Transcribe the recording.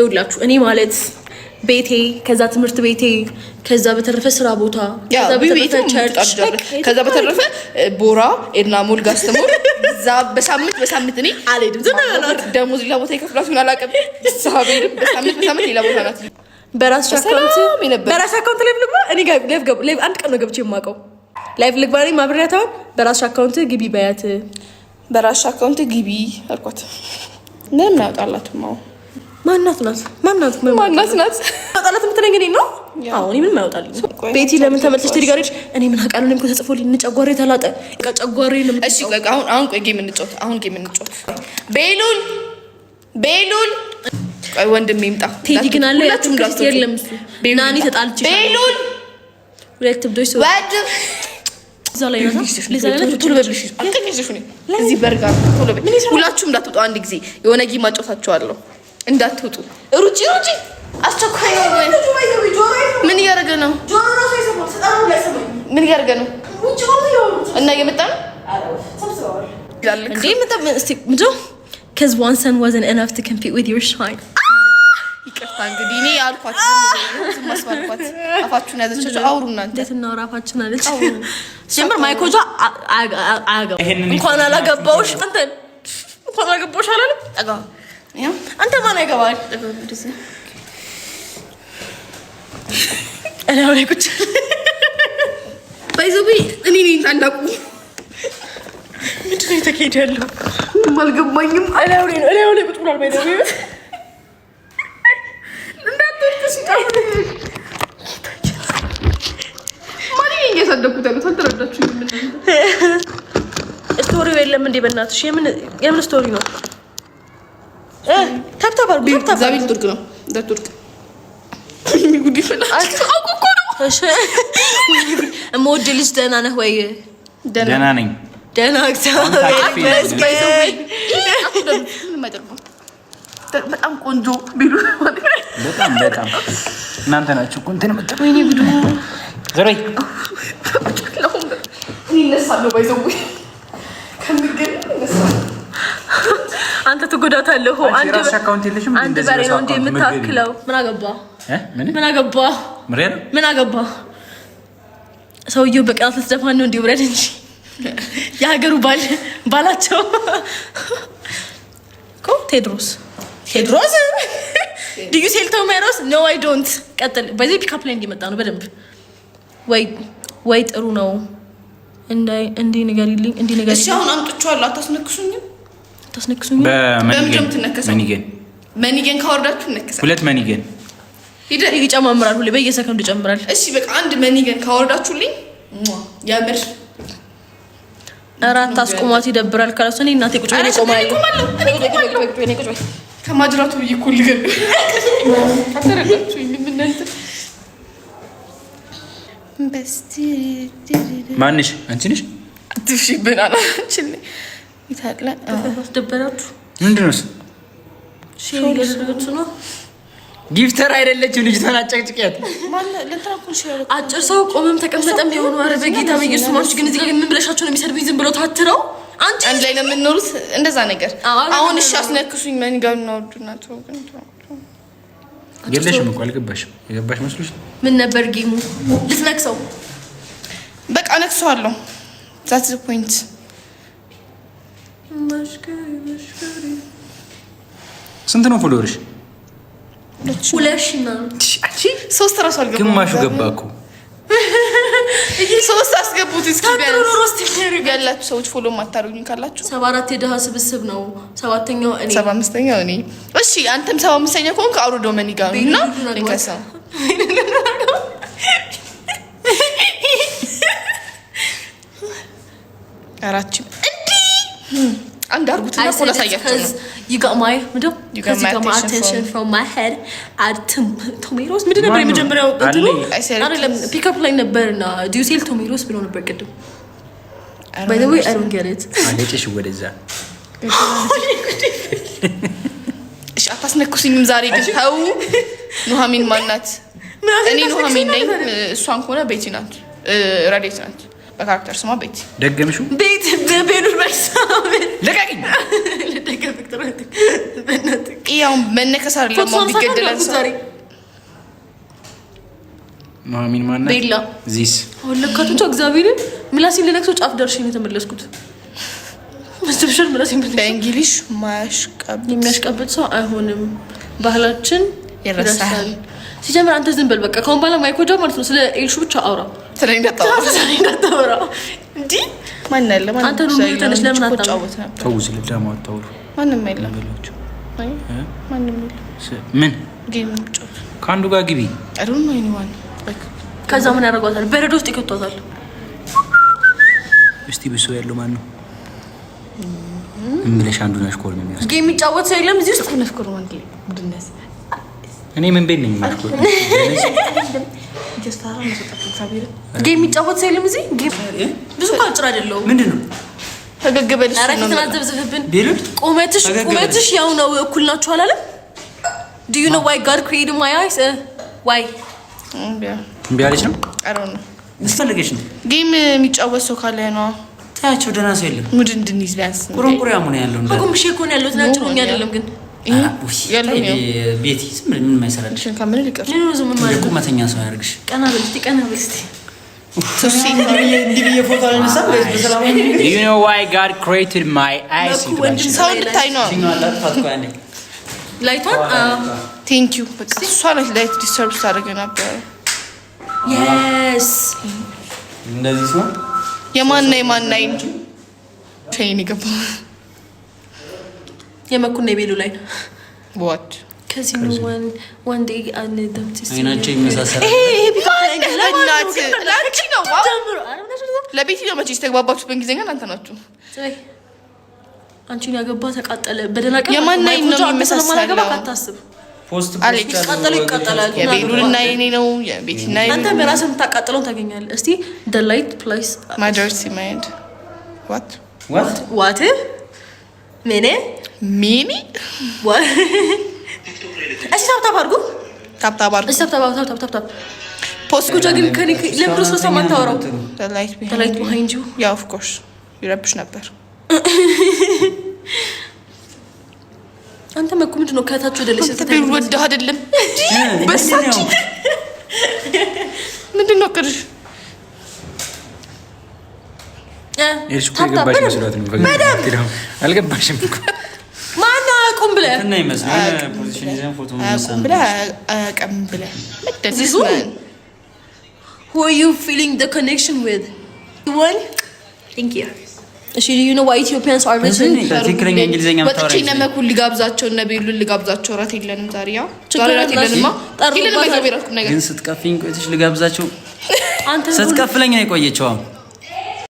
ይውላችሁ እኔ ማለት ቤቴ ከዛ ትምህርት ቤቴ ከዛ በተረፈ ስራ ቦታ ከዛ በተረፈ ቸርች ከዛ በተረፈ ቦራ ኤድና ሞል ጋስተሞር ዛ በሳምንት እኔ አልሄድም ደሞዝ ሌላ ቦታ ይከፍላችሁ ምን አላቀም ሳቤል በሳምንት ሌላ ቦታ ናት በራስ አካውንት ላይ ልግባ እኔ ላይቭ አንድ ቀን ነው ገብቼ የማውቀው ላይቭ ልግባ እኔ ማብሪያታውን በራስ አካውንት ግቢ በያት በራስ አካውንት ግቢ አልኳት ለምን ያወጣላትም አው ማናት ናት አጣላት ምትለኝ እኔ ነው አዎ እኔ ምን ማውጣልኝ ቤቲ ለምን ተመልሰሽ ትዲጋሪሽ እኔ ምን አቃሉ ለምን ተጽፎልኝ እንጨጓሬ ተላጠ ጨጓሬ ነው እሺ አሁን ቆይ ጌም እንጫወት ቤሉል ቆይ ወንድም ይምጣ ቴዲ ግን አለ ያቱም ጋር የለም እሱ ናኒ ተጣልች ቤሉል ሁለት ብዶሽ ሰው ወድ ዛላ ይናታ ለዛላ ቶሎ በብልሽ አቀኝሽ ነው እዚህ በርጋ ቶሎ በል ሁላችሁም እንዳትወጡ አንድ ጊዜ የሆነ ጌም አጫውታችኋለሁ እንዳትወጡ ሩጪ አስቸኳይ ምን እያደረገ ነው እና እየመጣ ነው እንዴ መጣም እስቲ ምንድን ነው cuz one son wasn't enough to compete with your shine ይቅርታ እንግዲህ እኔ አልኳት ዝም ማስባልኳት አፋችሁን ያዘቻችሁ አውሩ እናንተ ለትና አፋችሁን አለች ጀምር ማይኮጃ አያገባ እንኳን አላገባውሽ እንኳን አላገባውሽ አላለም ጠጋ አንተ ማን አይገባል እኔ አውሬ ቁጭ ባይዘው እኔ ነኝ ታላቁ ምንድነው የተከሄደው አልገባኝም እኔ አውሬ ቁጭ ብሏል ባይዘው እንዳትወርስ ሲጣው ማን እየሰደኩት ያለው ታልተረዳችሁ ምን ስቶሪው የለም እንዴ በእናትሽ የምን ስቶሪ ነው ታብታባር ዛቢል ቱርክ ነው ቱርክ ጉዲ ፈላ አውቆ ነው እሺ ሞዴልስ ደህና ነህ ወይ ደህና ነኝ ደህና በጣም ቆንጆ ቢሉ በጣም እናንተ ናችሁ እንትን መጥቶ ወይኔ ጉዱ ዘረይ ይነሳሉ ባይዘው ከሚገኝ ይነሳሉ አንተ ተጎዳታለህ አንድ አካውንት የለሽም አንድ ባሬ ነው እንዴ የምታክለው ምን አገባ ሰውየው በቃላት ተደፋን ነው እንዴ ወረድ እንጂ የሀገሩ ባላቸው ቴድሮስ do you sell tomatoes no I don't ቀጥል በዚህ ፒክ አፕ ላይ እንዲመጣ ነው በደንብ ወይ ጥሩ ነው እንዴ ንገሪልኝ እሺ አሁን አምጥቻለሁ አታስነክሱኝ በመኒገን መኒገን ካወርዳችሁ ነከሰ ሁለት መኒገን ይጨማምራል ሁሌ በየሰከንዱ ይጨምራል እሺ በቃ አንድ መኒገን ካወርዳችሁልኝ ያምር አራት አስቆማት ይደብራል ካላስ እኔ እናቴ ቁጭ ብዬ ቆማለሁ እኔ ቁጭ ከማጅራቱ ይኩል ግን አተረዳችሁኝ ምን እንት በስቲ ማንሽ አንቺ ነሽ ትፍሺ በናና አንቺ ይታላ አስደበራችሁ ምንድነው ሼልገርቹ ነው ጊፍተር አይደለችም ልጅቷን አጨቅጭቂያት ማለት ለታኩን ሼር አጭር ሰው ቆመም ተቀመጠም ቢሆኑ አረ በጌታ በኢየሱስ ማርሽ ግን እዚህ ጋር ምን ብለሻቸው ነው የሚሰድቡኝ ዝም ብሎ ታትረው አንድ ላይ ነው የምንኖሩት እንደዛ ነገር አሁን እሺ አስነክሱኝ ማን ጋር ነው ወዱናቱ ግን የለሽም እኮ አልገባሽም የገባሽ መስሎሽ ምን ነበር ጌሙ ልትነክሰው በቃ ነክሰዋለሁ that's the point ስንት ነው ፎሎወርሽ ሁለሽና እቺ ሶስት ራስ አልገባ ግማሹ ገባኩ ሶስት አስገቡት እስኪ ያላችሁ ሰዎች ፎሎ ማታረጉኝ ካላችሁ 74 የደሃ ስብስብ ነው ሰባተኛው እኔ 75ኛው እኔ እሺ አንተም 75ኛው ኮንክ አውርዶ መኒ ጋር ነውና እንከሳ አራቺ አንድ አርጉት እና ፎሎ ሳያችሁ ነው you got my attention from my head at tomatoes ምንድን ነበር የመጀመሪያው እንትኑ አይደለም ፒክ አፕ ላይ ነበርና do you sell tomatoes ብሎ ነበር ቅድም by the way I don't get it አለጭሽ ወደዛ እሺ አታስነኩስኝም ዛሬ ግን ታው ኑሐሚን ማናት እኔ ኑሐሚን ነኝ እሷን ከሆነ ቤቲ ናት ረዴት ናት በካራክተር ስማ ቤቲ ደገምሽው ቤት በቤኑር ባይሳብ ለቀቂኝ ለደገም ፍቅረት በእናት ያው መነከስ አይደለም ማን ቢገደላል ዛሬ ማሚን ማና ቤላ ዚስ ወለካቶቹ እግዚአብሔር ምላሲን ለነክሶ ጫፍ ደርሼ ነው የተመለስኩት። መስተብሽር ምላሲን በእንግሊሽ የሚያሽቀብጥ ሰው አይሆንም። ባህላችን ይረሳል። ሲጀምር አንተ ዝም በል በቃ። ካሁን በኋላ ማይኮጃ ማለት ነው ስለ ኤልሹ ብቻ አውራ። ስለኔ እንዳታወራ እንዴ ማን ያለ ማን አንተ ነው ተነሽ። ለምን አታወራ? ተውዝ ለዳማ አታወሩ። ማንም የለም ማንም የለም። ምን ጌም ጫወት ካንዱ ጋር ግቢ አይዶን ነው anyone ከዛ ምን ያደርጓታል? በረዶ ውስጥ ይከቷታል። እስቲ ብሶ ያለው ማን ነው? እንግሊሽ አንዱ ናሽ ኮል ነው የሚያስ ጌም የሚጫወት ሰው የለም እዚህ ውስጥ ነፍኩር ማን ላይ ሙድነስ እኔ ምን ቤት ነኝ ማለት ነው ጀስታራ ነው ተጣጣ ጌም የሚጫወት ሰው የለም እዚህ ጌም ብዙ ካልጭራ አይደለው ምንድነው ተገገበልሽ ነው አራኪት ናዘብዝብብን ቢሉት ቁመትሽ ያው ነው እኩል ናችሁ አላለም? Do you know why God created my eyes? Why? ቢያለች ነው አሮን እስፈልገሽ ነው ጌም የሚጫወት ሰው ካለ ነው ታያቸው ደህና ሰው የለም ሙድ እንድንይዝ ቢያንስ ቁርቁሪያ ምን ያለው እንደ ሁሉም ሼክ ሆነ ያለው ናጭሮኛ አይደለም ግን ያለው ቤቲ ምን ማይሰራልሽ ከምን ልቀር ምን ነው ዝም ማለት ቁመተኛ ሰው ያርግሽ ቀና በል እስቲ ሱሲ እንዲህ በፎቶ አለነሳ በሰላም You know why God created my eyes? ሰው እንድታይ ነው ላይቷን ቴንክ ዩ በቃ እሷ ላይት ዲስተርብ ታደርገ ነበር yes እንደዚህ ሰው የማን ናይ ቼን ይገባ የመኩና የቤሉ ላይ what ከዚህ ነው one day and them to see አይናቸው ይመሳሰላል ይሄ ቢታኝ ለማናት ላንቺ ነው ለቤቲ ነው መቼ ተግባባችሁ በእንግሊዘኛ እናንተ ናችሁ አንቺን ያገባ ተቃጠለ በደናቀ የማን ናይ ነው የሚመሳሰለው አታስብ ፖስት አሌክስ ይቃጠላል የቤሉና የኔ ነው የቤቲና የኔ አንተ በራስህ የምታቃጥለው ታገኛለህ እስቲ the light place my dirty mind what ምን ሚኒ እሺ ታብታብ ፖስት ጉጃ ግን ከኔ ለምድሮ ስለሳ ማታወራው the light behind you yeah of course ይረብሽ ነበር አንተ መኩ ምንድነው ከታች ወደ ላይ ስትታይ ወደ አይደለም በሳች ምንድነው ቅርሽ እርሱ ከገባሽ መስራት ነው በቃ አልገባሽም እኮ ማን አቁም ብለ እና ይመስላል ፖዚሽን ይዘን ፎቶ አቁም ብለ አቀም ብለ this one who are you feeling the connection with one thank you እሺ you know why Ethiopians are rich ትክክለኛ እንግሊዘኛ መጣው ወጥቼ ነመኩል ልጋብዛቸው እና ቤሉን ልጋብዛቸው ራት የለንም ዛሬ ያው ራት የለንማ ይሄን ነገር ግን ስትቀፍኝ ቆይተሽ ልጋብዛቸው አንተ ስትቀፍለኝ ነው የቆየችው